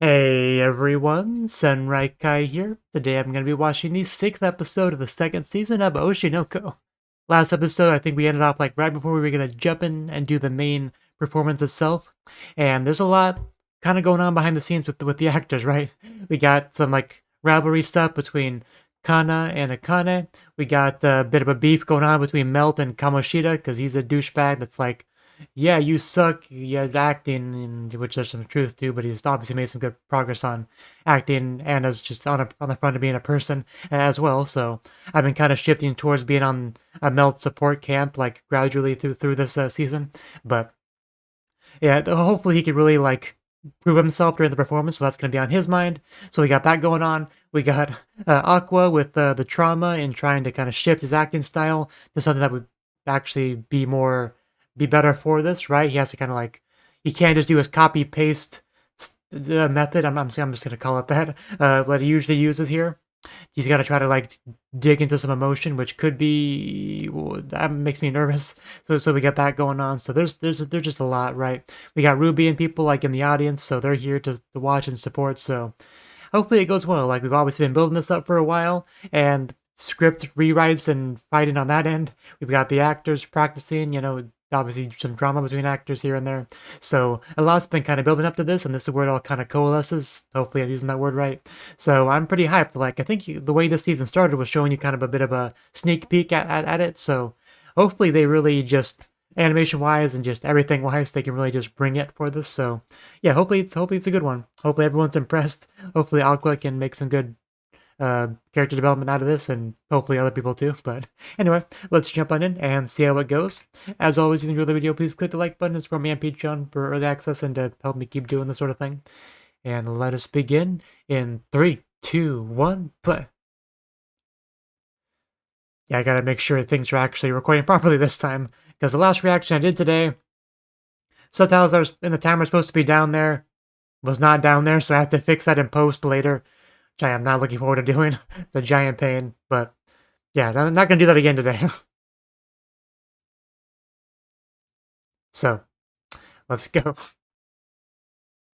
Hey everyone, Senrai Kai here. Today I'm going to be watching the 6th episode of the 2nd season of Oshinoko. Last episode, I think we ended off like right before we were going to jump in and do the main performance itself. And there's a lot kind of going on behind the scenes with the actors, right? We got some like rivalry stuff between Kana and Akane. We got a bit of a beef going on between Melt and Kamoshida because he's a douchebag that's like, yeah, you suck. Yeah, acting, which there's some truth to, but he's obviously made some good progress on acting and as just on the front of being a person as well. So I've been kind of shifting towards being on a Melt support camp, like gradually through this season. But yeah, hopefully he could really like prove himself during the performance. So that's going to be on his mind. So we got that going on. We got Aqua with the trauma and trying to kind of shift his acting style to something that would actually be better for this, right? He has to kind of like he can't just do his copy paste method. I'm just gonna call it that. What he usually uses here. He's got to try to like dig into some emotion, which could be that makes me nervous. So we got that going on. So there's just a lot, right? We got Ruby and people like in the audience, so they're here to watch and support. So hopefully it goes well. Like we've always been building this up for a while, and script rewrites and fighting on that end. We've got the actors practicing, obviously some drama between actors here and there. So a lot's been kind of building up to this, and this is where it all kind of coalesces. Hopefully I'm using that word right. So I'm pretty hyped. Like I think the way this season started was showing you kind of a bit of a sneak peek at it. So hopefully they really just animation wise and just everything wise they can really just bring it for this. So yeah, hopefully it's a good one. Hopefully everyone's impressed. Hopefully Aqua can make some good character development out of this, and hopefully other people too. But anyway, let's jump on in and see how it goes. As always, if you enjoy the video, please click the like button. It's from me on Patreon for early access and to help me keep doing this sort of thing. And let us begin in 3, 2, 1, play. Yeah, I gotta make sure things are actually recording properly this time, because the last reaction I did today, subtitles that was in the timer supposed to be down there was not down there, so I have to fix that in post later, which I am not looking forward to doing. It's a giant pain, but yeah, I'm not gonna do that again today. So let's go.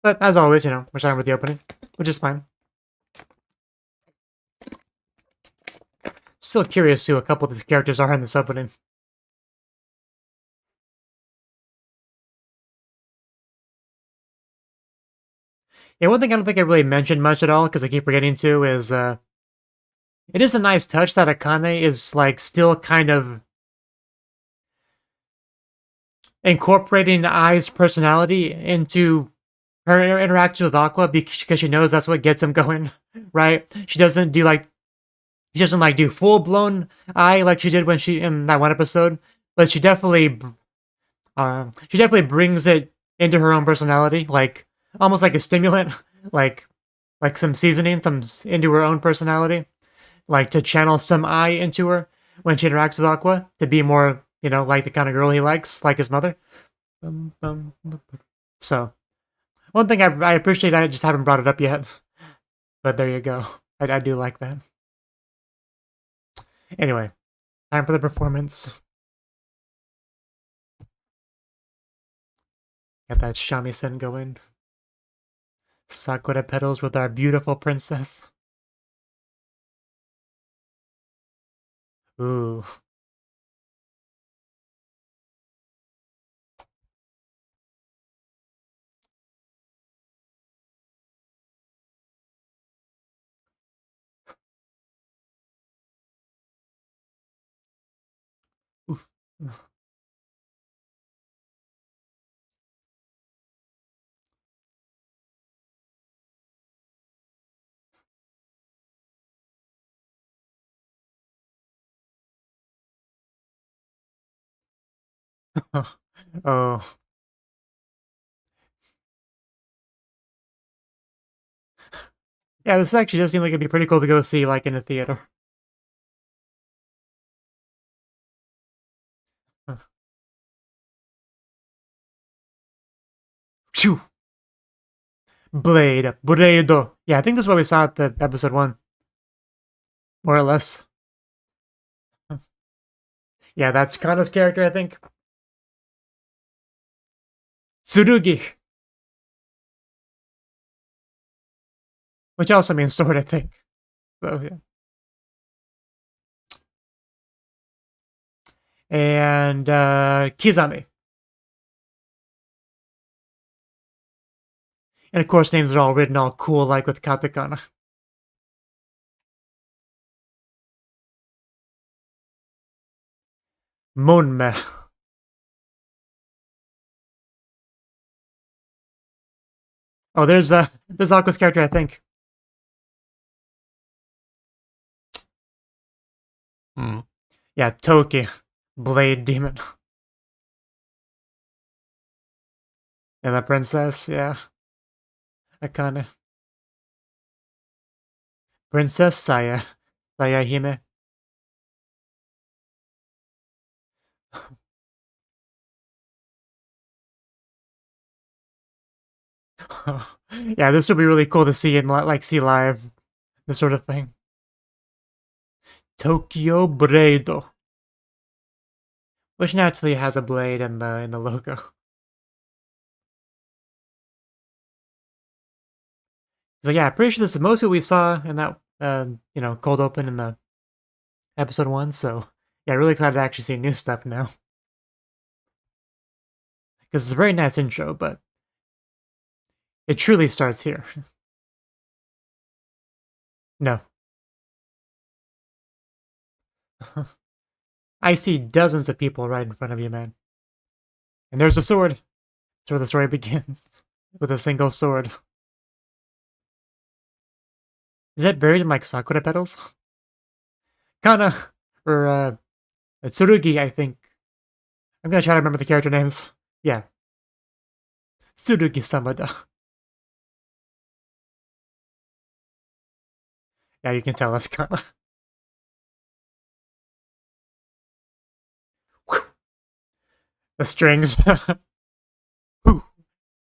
But as always, we're starting with the opening, which is fine. Still curious who a couple of these characters are in this opening. Yeah, one thing I don't think I really mentioned much at all, because I keep forgetting to, is it is a nice touch that Akane is like still kind of incorporating Ai's personality into her interactions with Aqua because she knows that's what gets him going, right? She doesn't like do full blown Ai like she did when she in that one episode, but she definitely brings it into her own personality, like almost like a stimulant, like some seasoning, some into her own personality, like to channel some Ai into her when she interacts with Aqua to be more, like the kind of girl he likes, like his mother. So one thing I appreciate, I just haven't brought it up yet, but there you go. I do like that. Anyway, time for the performance. Get that shamisen going. Sakura petals with our beautiful princess. Ooh. Oof. Oh. Yeah, this actually does seem like it'd be pretty cool to go see, like, in a theater. Phew! Blade. Blade. Yeah, I think this is what we saw at the episode 1, more or less. Yeah, that's Kana's character, I think. Tsurugi. which also means sword, I think. So yeah. And Kizami. And of course, names are all written all cool, like with katakana. Monme. Oh, there's Aqua's character, I think. Hmm. Yeah, Toki, Blade Demon. And the princess, yeah. Akane. Princess Saya. Saya Hime. Yeah, this would be really cool to see and like see live. This sort of thing. Tokyo Braido. Which naturally has a blade in the logo. So yeah, pretty sure this is mostly what we saw in that cold open in the episode 1. So yeah, really excited to actually see new stuff now. Because it's a very nice intro, but it truly starts here. No. I see dozens of people right in front of you, man. And there's a sword. That's where the story begins. With a single sword. Is that buried in like sakura petals? Kana or Tsurugi, I think. I'm gonna try to remember the character names. Yeah. Tsurugi Samada. Yeah, you can tell that's Kana. The strings.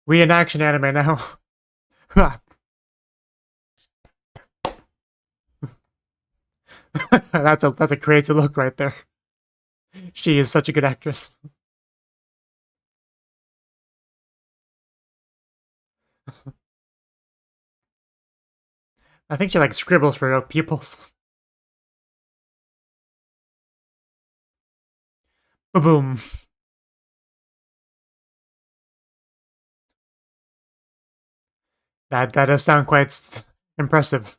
We in action anime now. That's a crazy look right there. She is such a good actress. I think she like scribbles for her pupils. Boom. That does sound quite impressive.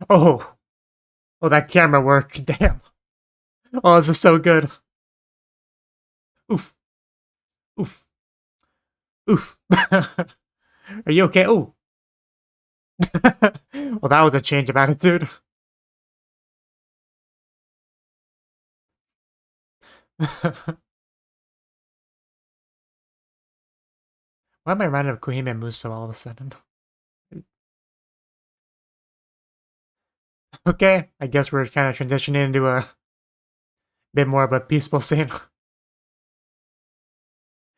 Oh, oh, that camera work. Damn. Oh, this is so good. Oof, oof, oof. Are you okay? Oh. Well, that was a change of attitude. Why am I reminded of Kohime Muso all of a sudden? Okay, I guess we're kind of transitioning into a bit more of a peaceful scene.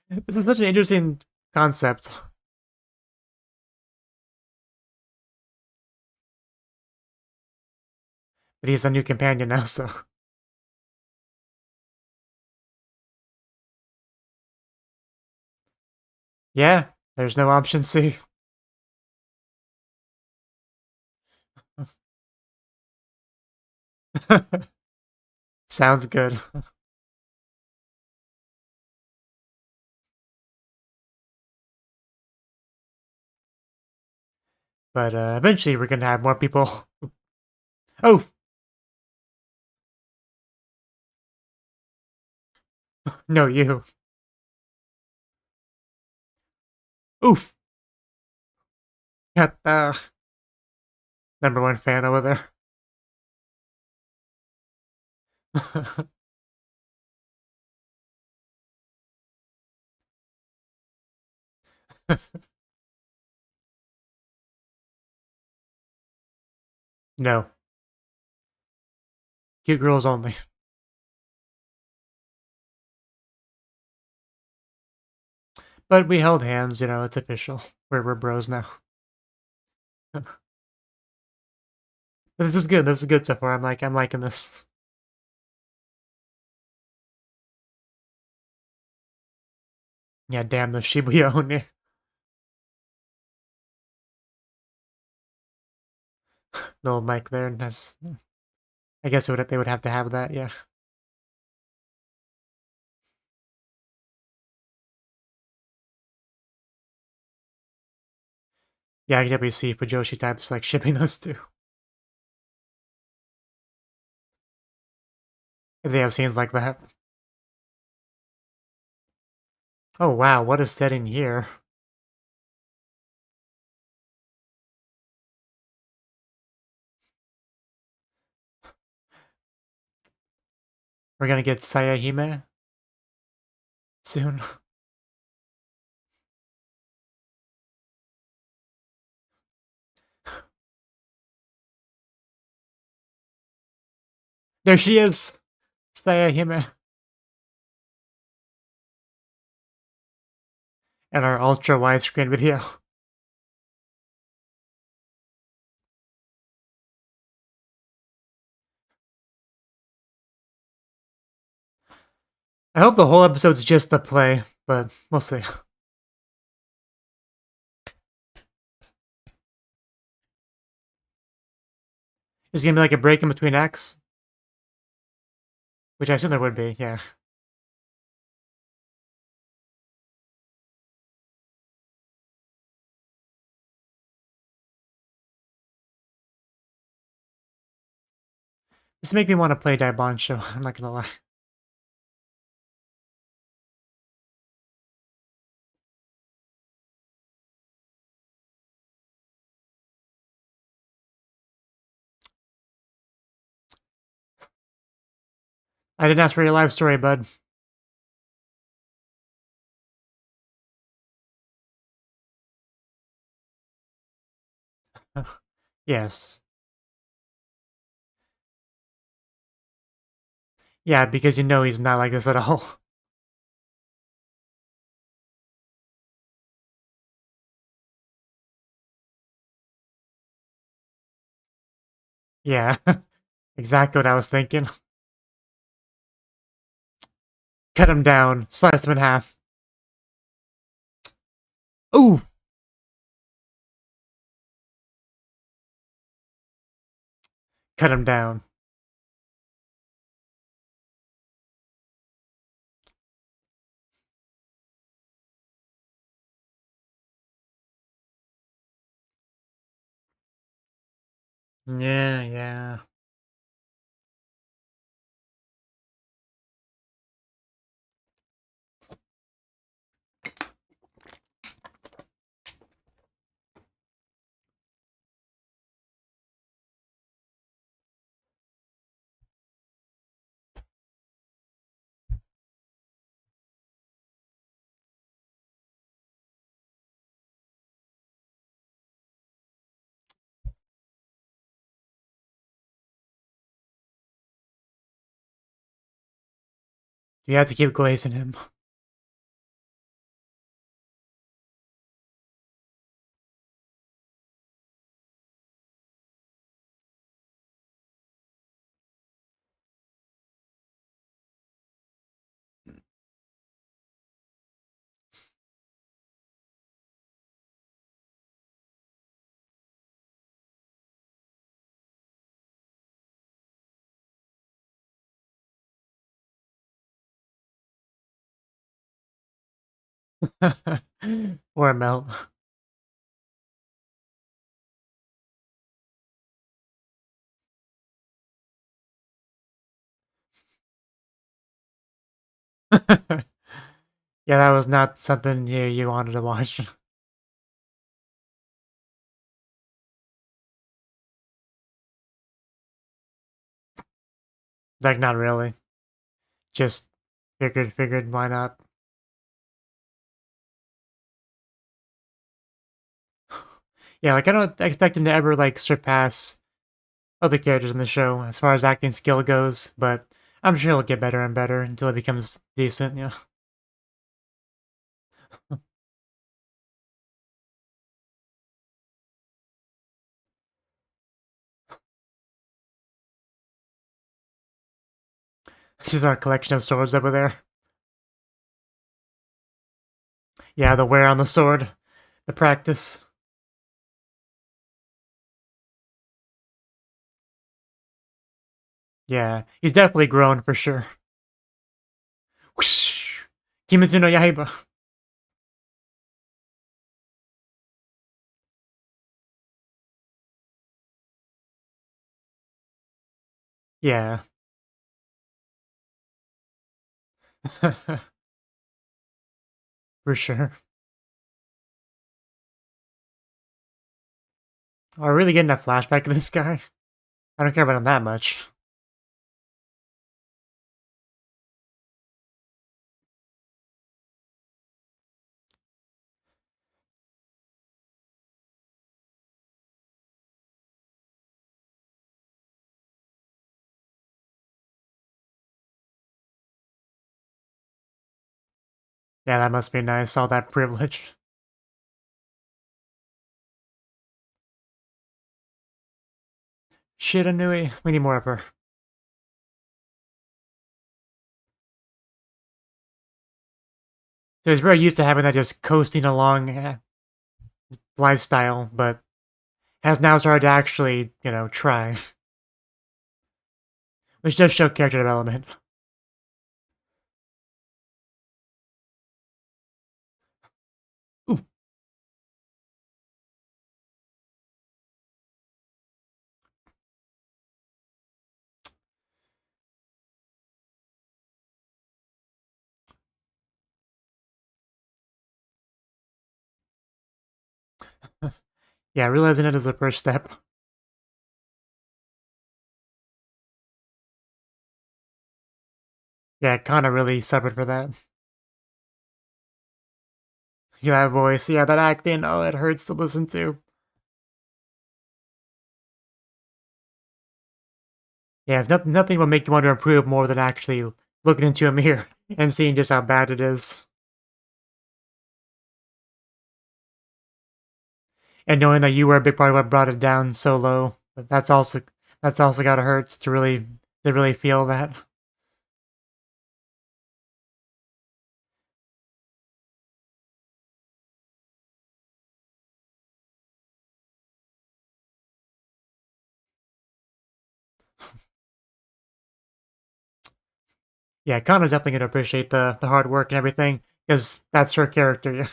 This is such an interesting concept. But he's a new companion now, so. Yeah, there's no option C. Sounds good. But eventually we're gonna have more people. Oh, no, you. Oof. Got the #1 fan over there. No, cute girls only. But we held hands, it's official. We're bros now. But this is good. This is good so far. I'm liking this. Yeah, damn the Shibuya Oni. Little mic there. That's, I guess they would have to have that. Yeah. Yeah, I can definitely see Fujoshi types like shipping those two. If they have scenes like that. Oh wow, what a setting here. We're gonna get Sayahime soon. There she is! Sayahime. And our ultra widescreen video. I hope the whole episode's just a play, but we'll see. There's gonna be like a break in between acts, which I assume there would be, yeah. This make me want to play Daibansho, I'm not gonna lie. I didn't ask for your life story, bud. Yes. Yeah, because you know he's not like this at all. Yeah, exactly what I was thinking. Cut him down, slice him in half. Ooh! Cut him down. Yeah, yeah. You have to keep glazing him. Or a melt. Yeah, that was not something you wanted to watch. Like, not really. Just figured, why not? Yeah, like, I don't expect him to ever, like, surpass other characters in the show as far as acting skill goes, but I'm sure he'll get better and better until it becomes decent, yeah. This is our collection of swords over there. Yeah, the wear on the sword. The practice. Yeah, he's definitely grown for sure. Whoosh! Kimetsu no Yaiba. Yeah. For sure. Oh, we're really getting a flashback of this guy. I don't care about him that much. Yeah, that must be nice, all that privilege. Shiranui, we need more of her. So he's very used to having that just coasting along lifestyle, but has now started to actually, try. Which does show character development. Ooh. Yeah, realizing it is the first step. Yeah, Kana really suffered for that. Yeah, that voice, yeah, that acting, oh, it hurts to listen to. Yeah, if nothing will make you want to improve more than actually looking into a mirror and seeing just how bad it is. And knowing that you were a big part of what brought it down so low, that's also gotta hurt to really feel that. Yeah, Kana's definitely gonna appreciate the hard work and everything, because that's her character. Yeah.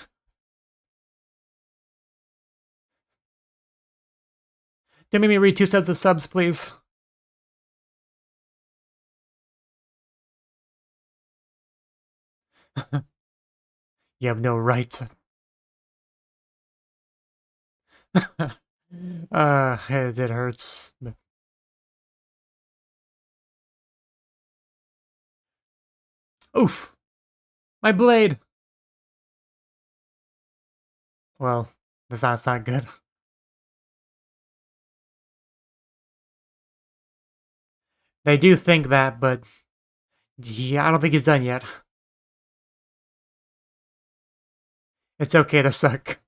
Don't make me read 2 sets of subs, please. You have no right. It hurts. Oof, my blade. Well, that's not good. They do think that, but yeah, I don't think he's done yet. It's okay to suck.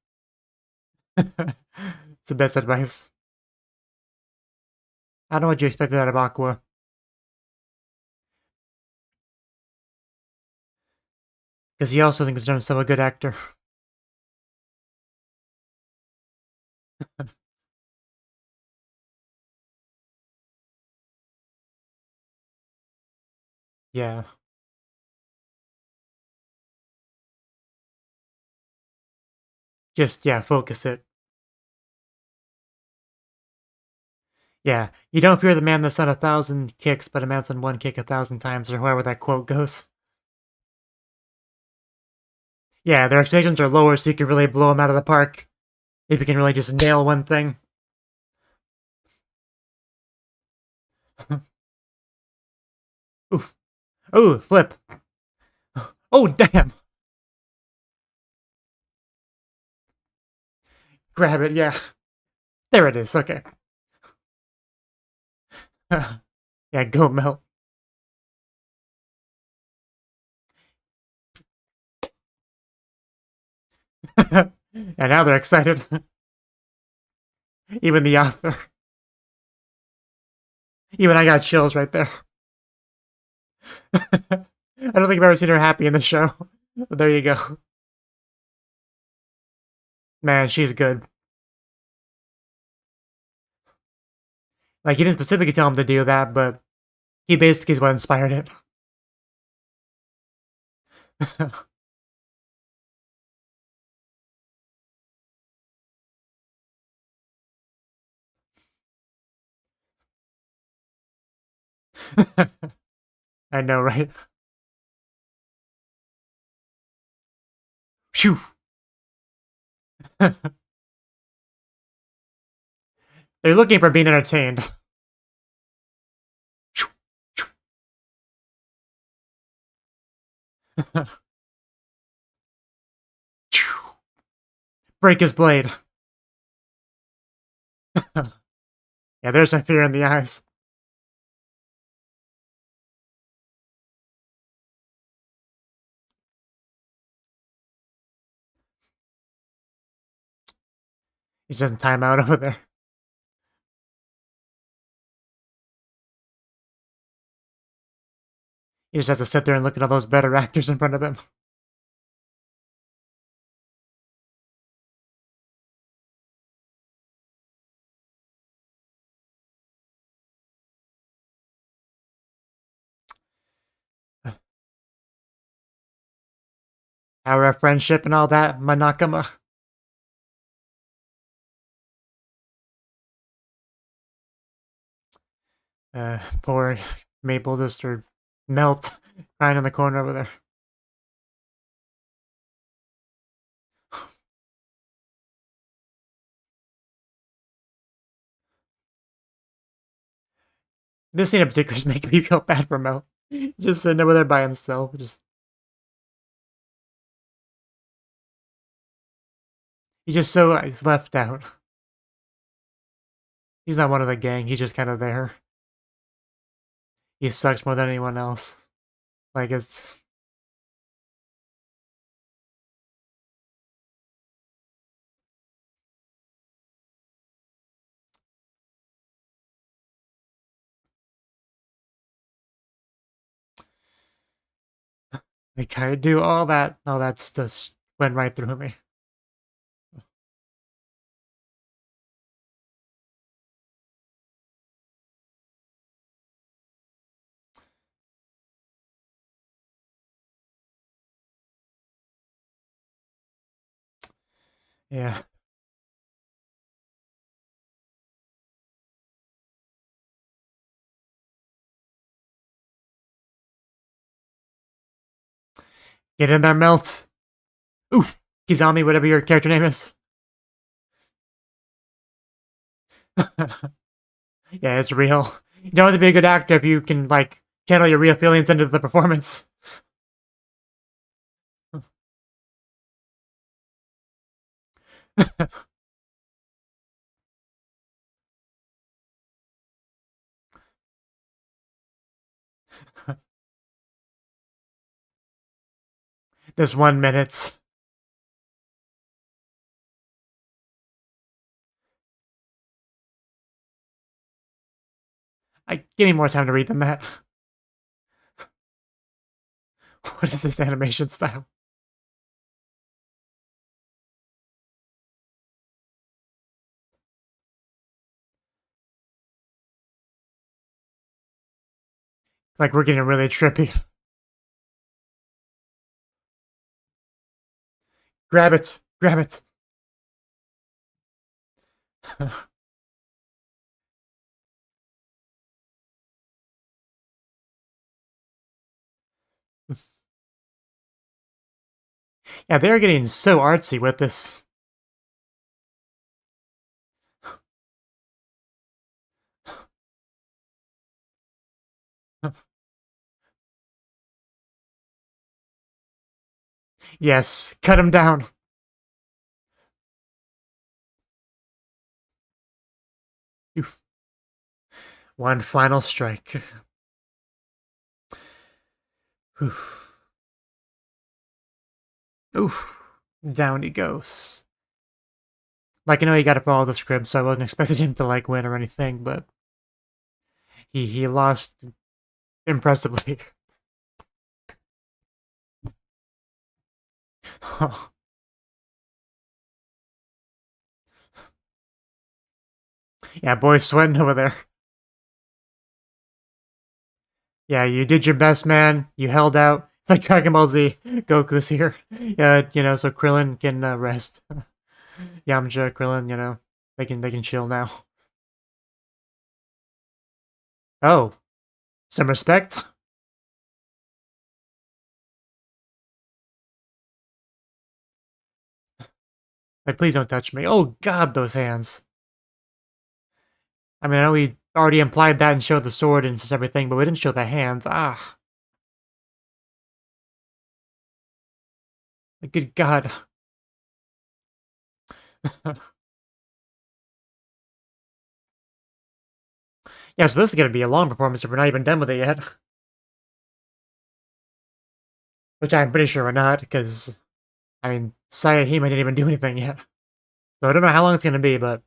It's the best advice. I don't know what you expected out of Aqua, because he also thinks himself a good actor. Yeah, just yeah, focus it. Yeah, you don't fear the man that's done 1,000 kicks, but a man's done one kick 1,000 times, or however that quote goes. Yeah, their expectations are lower, so you can really blow them out of the park if you can really just nail one thing. Oof. Oh, flip. Oh, damn. Grab it, yeah. There it is, okay. Yeah, go melt. And now they're excited. Even the author. Even I got chills right there. I don't think I've ever seen her happy in the show. But there you go. Man, she's good. Like, he didn't specifically tell him to do that, but he basically is what inspired it. I know, right? Phew. They're looking for being entertained. Break his blade. Yeah, there's some fear in the eyes. He's just in timeout over there. He just has to sit there and look at all those better actors in front of him. Our friendship and all that, Manakama. Poor Maple just her melt, crying in the corner over there. This scene in particular is making me feel bad for Mel. Just sitting over there by himself. He's just so left out. He's not one of the gang. He's just kind of there. He sucks more than anyone else. Like it's like I do all that. No, that's just went right through me. Yeah. Get in there, Melt. Oof. Kizami, whatever your character name is. Yeah, it's real. You don't have to be a good actor if you can, like, channel your real feelings into the performance. This 1 minute. Give me more time to read than that. What is this animation style? Like, we're getting really trippy. Grab it. Grab it. Yeah, they're getting so artsy with this. Yes, cut him down. Oof. One final strike. Oof. Oof. Down he goes. Like, I know he got to follow the script, so I wasn't expecting him to, like, win or anything, but he lost impressively. Yeah, boy's sweating over there. Yeah, you did your best, man. You held out. It's like Dragon Ball Z. Goku's here. Yeah, so Krillin can rest. Yamcha, Krillin, they can chill now. Oh, some respect. Like, please don't touch me. Oh God, those hands. I mean, I know we already implied that and showed the sword and such everything, but we didn't show the hands. Ah, good God. Yeah, so this is gonna be a long performance if we're not even done with it yet. Which I'm pretty sure we're not, because I mean, Sayahime didn't even do anything yet. So I don't know how long it's gonna be, but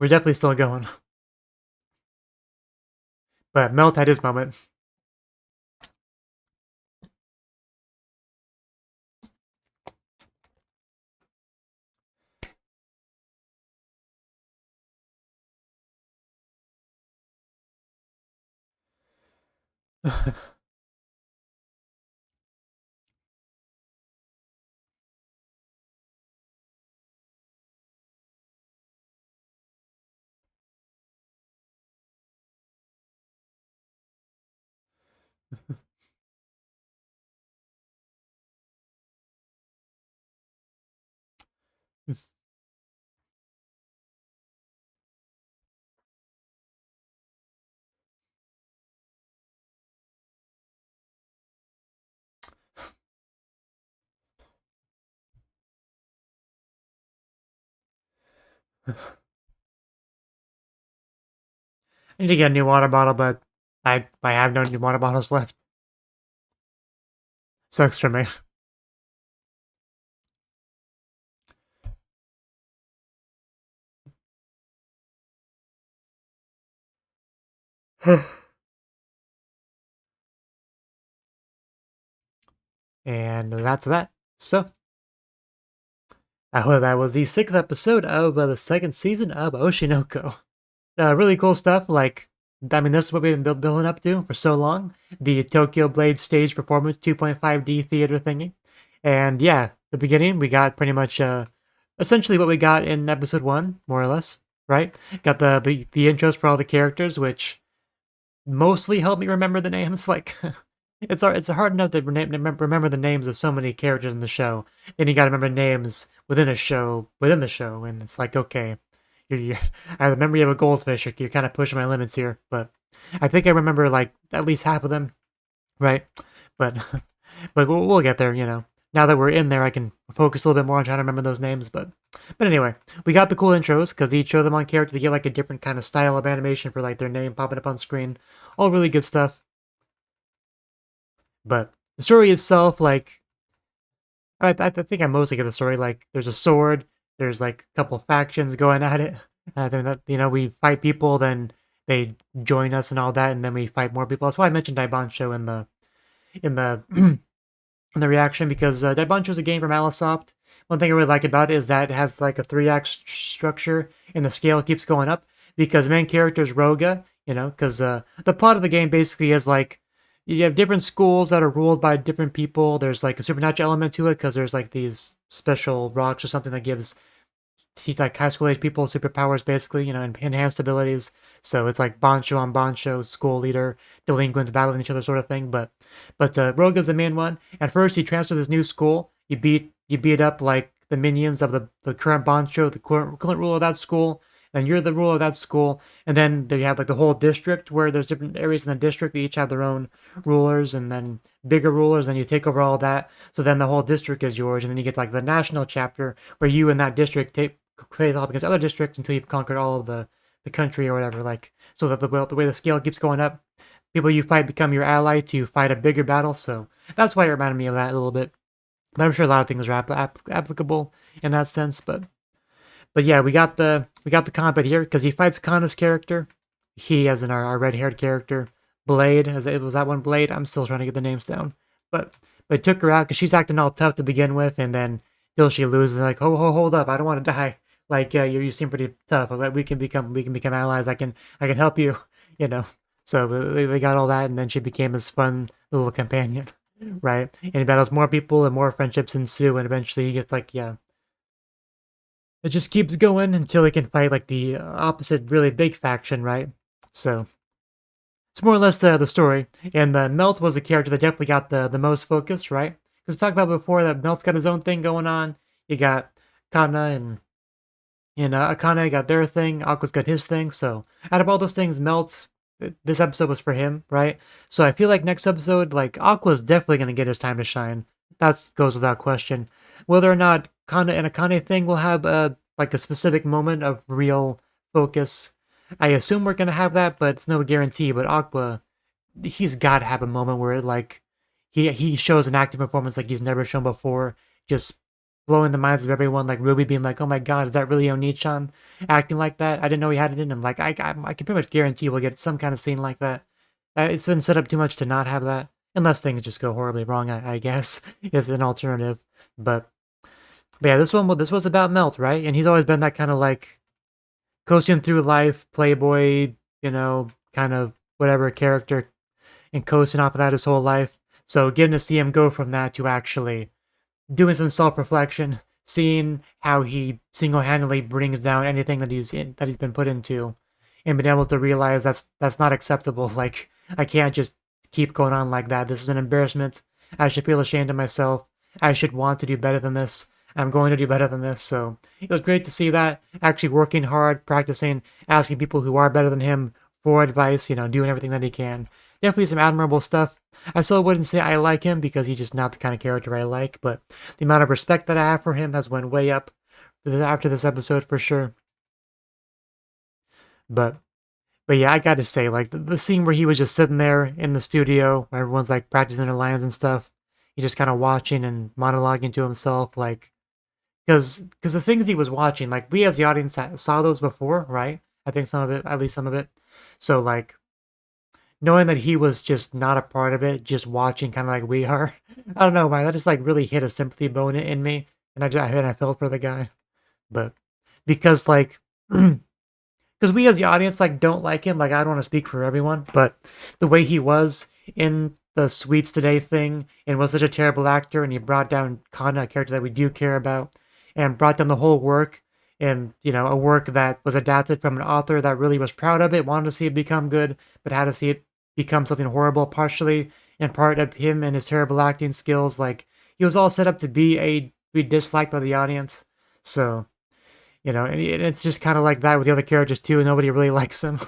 we're definitely still going. But Melt had his moment. I need to get a new water bottle, but I have no new water bottles left. Sucks for me. And that's that. So, that was the sixth episode of the second season of Oshinoko. Really cool stuff. Like, I mean, this is what we've been building up to for so long. The Tokyo Blade stage performance 2.5D theater thingy. And yeah, the beginning, we got pretty much essentially what we got in episode one, more or less, right? Got the intros for all the characters, which mostly help me remember the names. Like, it's hard enough to remember the names of so many characters in the show. Then you got to remember names within the show, and it's like, okay, you're I have the memory of a goldfish. You're kind of pushing my limits here, but I think I remember like at least half of them, right? But but we'll get there. Now that we're in there, I can focus a little bit more on trying to remember those names. But anyway, we got the cool intros because each show them on character. They get like a different kind of style of animation for like their name popping up on screen. All really good stuff. But the story itself, like, I think I mostly get the story. Like, there's a sword, there's like a couple factions going at it. Then we fight people, then they join us and all that, and then we fight more people. That's why I mentioned Daibansho in the in the reaction because Daibansho is a game from Alisoft. One thing I really like about it is that it has like a 3-act structure, and the scale keeps going up because the main character is Roga. Because the plot of the game basically is like you have different schools that are ruled by different people. There's like a supernatural element to it because there's like these special rocks or something that gives like high school age people superpowers, basically, enhanced abilities. So it's like Bancho on Bancho, school leader, delinquents battling each other, sort of thing. But Roga's the main one. At first, you transfer to this new school. You beat up like the minions of the current Bancho, the current ruler of that school. Then you're the ruler of that school, and then you have like the whole district where there's different areas in the district that each have their own rulers, and then bigger rulers. Then you take over all that, so then the whole district is yours, and then you get like the national chapter where you and that district face off against other districts until you've conquered all of the country or whatever. Like, so that the way the scale keeps going up, people you fight become your ally to fight a bigger battle. So that's why it reminded me of that a little bit. But I'm sure a lot of things are applicable in that sense. But yeah, we got the combat here because he fights Kana's character. He, as in our red haired character, Blade. As it was that one Blade. I'm still trying to get the names down. But They took her out because she's acting all tough to begin with, and then till she loses, like, hold up, I don't want to die. Like, you seem pretty tough. Like, we can become allies. I can help you, you know. So they got all that, and then she became his fun little companion, right? And he battles more people, and more friendships ensue, and eventually he gets like, yeah, it just keeps going until he can fight like the opposite, really big faction, right? So it's more or less the story. And Melt was a character that definitely got the most focus, right? Because we talked about before that Melt's got his own thing going on. You got Kana and Akane got their thing. Aqua's got his thing. So out of all those things, Melt, this episode was for him, right? So I feel like next episode, like Aqua's definitely gonna get his time to shine. That goes without question. Whether or not Kana and Akane thing will have like a specific moment of real focus, I assume we're gonna have that, but it's no guarantee. But Aqua, he's got to have a moment where like he shows an acting performance like he's never shown before, just blowing the minds of everyone. Like Ruby being like, "Oh my God, is that really Onichan acting like that? I didn't know he had it in him." Like I can pretty much guarantee we'll get some kind of scene like that. It's been set up too much to not have that, unless things just go horribly wrong. I guess is an alternative, but. But yeah, this was about Melt, right? And he's always been that kind of like coasting through life, playboy, kind of whatever character, and coasting off of that his whole life. So getting to see him go from that to actually doing some self-reflection, seeing how he single-handedly brings down anything that he's been put into, and being able to realize that's not acceptable. Like I can't just keep going on like that. This is an embarrassment. I should feel ashamed of myself. I should want to do better than this. I'm going to do better than this. So it was great to see that actually working hard, practicing, asking people who are better than him for advice. Doing everything that he can. Definitely some admirable stuff. I still wouldn't say I like him because he's just not the kind of character I like, but the amount of respect that I have for him has went way up after this episode for sure. But but yeah, I gotta say, like the scene where he was just sitting there in the studio, where everyone's like practicing their lines and stuff, he just kind of watching and monologuing to himself, like because the things he was watching, like we as the audience saw those before, right? I think some of it, at least some of it. So like knowing that he was just not a part of it, just watching kind of like we are. I don't know, man. That just like really hit a sympathy bone in me, and I felt for the guy. But because like, because we as the audience like don't like him. Like I don't want to speak for everyone, but the way he was in the Sweets Today thing and was such a terrible actor, and he brought down Kana, a character that we do care about, and brought down the whole work. And a work that was adapted from an author that really was proud of it, wanted to see it become good, but had to see it become something horrible, partially in part of him and his terrible acting skills. Like he was all set up to be disliked by the audience. So and it's just kind of like that with the other characters too. Nobody really likes him,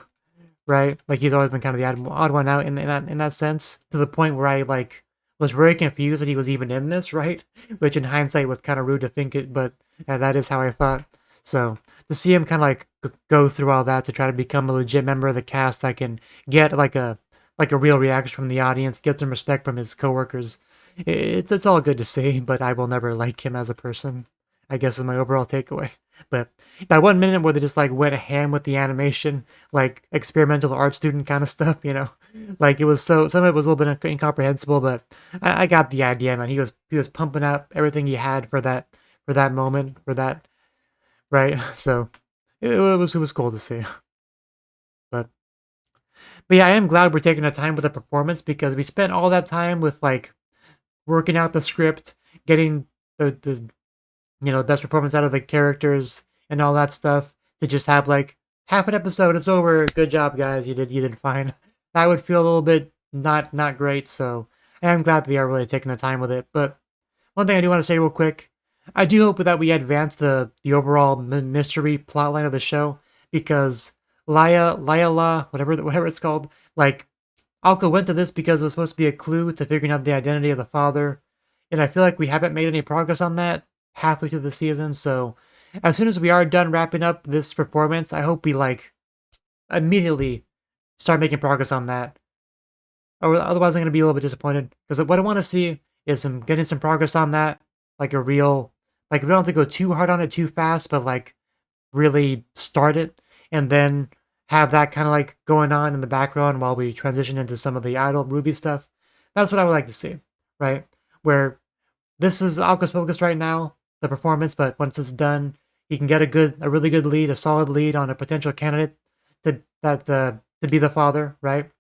right? Like he's always been kind of the odd one out in that sense. To the point where I like was very confused that he was even in this, right? Which in hindsight was kind of rude to think it, but that is how I thought. So to see him kind of like go through all that to try to become a legit member of the cast that can get like a real reaction from the audience, get some respect from his coworkers. It's all good to see, but I will never like him as a person, I guess is my overall takeaway. But that 1 minute where they just like went ham with the animation, like experimental art student kind of stuff, like it was some of it was a little bit incomprehensible, but I got the idea, man. He was pumping out everything he had for that moment, for that, right? So it was cool to see. But But yeah, I am glad we're taking the time with the performance because we spent all that time with like working out the script, getting the best performance out of the characters and all that stuff to just have like half an episode, it's over. Good job, guys. You did fine. That would feel a little bit not great. So I am glad we are really taking the time with it. But one thing I do want to say real quick, I do hope that we advance the overall mystery plotline of the show because Layla, whatever it's called, like Alka went to this because it was supposed to be a clue to figuring out the identity of the father, and I feel like we haven't made any progress on that halfway through the season. So as soon as we are done wrapping up this performance, I hope we like immediately start making progress on that. Or otherwise, I'm gonna be a little bit disappointed because what I want to see is some getting some progress on that, like a real, like we don't have to go too hard on it too fast, but like really start it and then have that kind of like going on in the background while we transition into some of the idle Ruby stuff. That's what I would like to see, right? where this is Aqua's focus right now, the performance, but once it's done, he can get a really good lead, a solid lead on a potential candidate to be the father, right?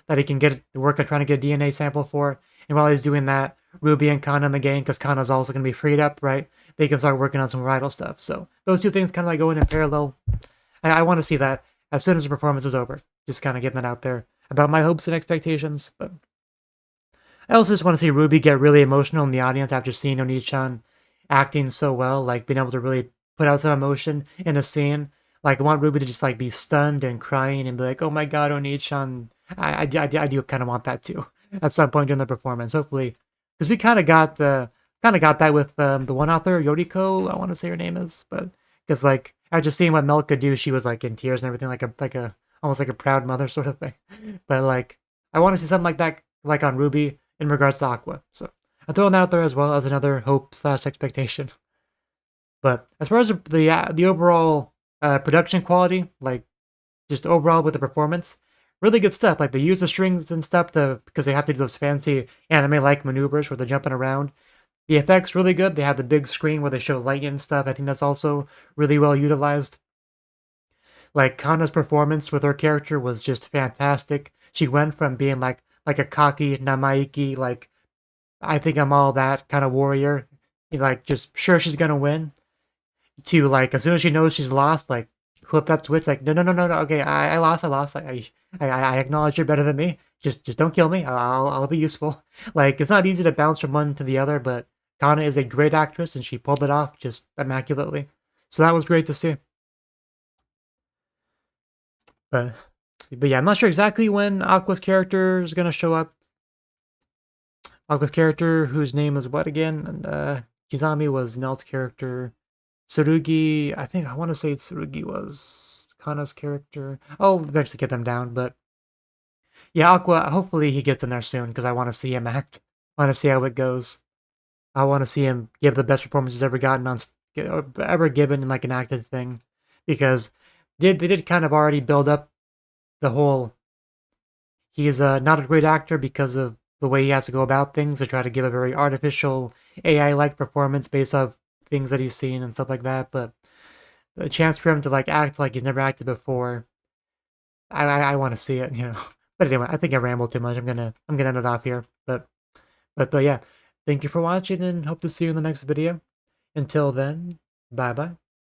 That he can get to work on trying to get a DNA sample for. And while he's doing that, Ruby and Kana in the game, because Kana's also going to be freed up, right? They can start working on some vital stuff. So those two things kind of like going in parallel. I want to see that as soon as the performance is over. Just kind of getting that out there about my hopes and expectations. But I also just want to see Ruby get really emotional in the audience after seeing Oni-chan acting so well, like being able to really put out some emotion in a scene. Like I want Ruby to just like be stunned and crying and be like, "Oh my God, Oni-chan!" I do kind of want that too at some point during the performance. Hopefully, because we kind of got that with the one author Yoriko. I want to say her name is, but because like after seeing what Mel could do, she was like in tears and everything, like a almost like a proud mother sort of thing. But like I want to see something like that, like on Ruby in regards to Aqua. So I'm throwing that out there as well as another hope slash expectation. But as far as the overall production quality, like just overall with the performance, really good stuff. Like they use the strings and stuff because they have to do those fancy anime-like maneuvers where they're jumping around. The effects really good. They have the big screen where they show lightning and stuff. I think that's also really well utilized. Like Kana's performance with her character was just fantastic. She went from being like a cocky Namaiki, like I think I'm all that kind of warrior, like just sure she's gonna win, to like as soon as she knows she's lost, like flip that switch, like no, okay, I lost, I acknowledge you're better than me. Just don't kill me. I'll be useful. Like it's not easy to bounce from one to the other, but Kana is a great actress and she pulled it off just immaculately. So that was great to see. But but yeah, I'm not sure exactly when Aqua's character is gonna show up. Aqua's character, whose name is what again? And Kizami was Melt's character. Tsurugi, I think I want to say Tsurugi was Kana's character. I'll eventually get them down, but yeah, Aqua. Hopefully he gets in there soon because I want to see him act. I want to see how it goes. I want to see him give the best performance he's ever gotten on or ever given in like an acted thing, because they did kind of already build up the whole. He is not a great actor because of the way he has to go about things to try to give a very artificial AI-like performance based off things that he's seen and stuff like that. But a chance for him to like act like he's never acted before, I want to see it, you know. But anyway, I think I rambled too much. I'm gonna end it off here. But yeah, thank you for watching and hope to see you in the next video. Until then, bye bye.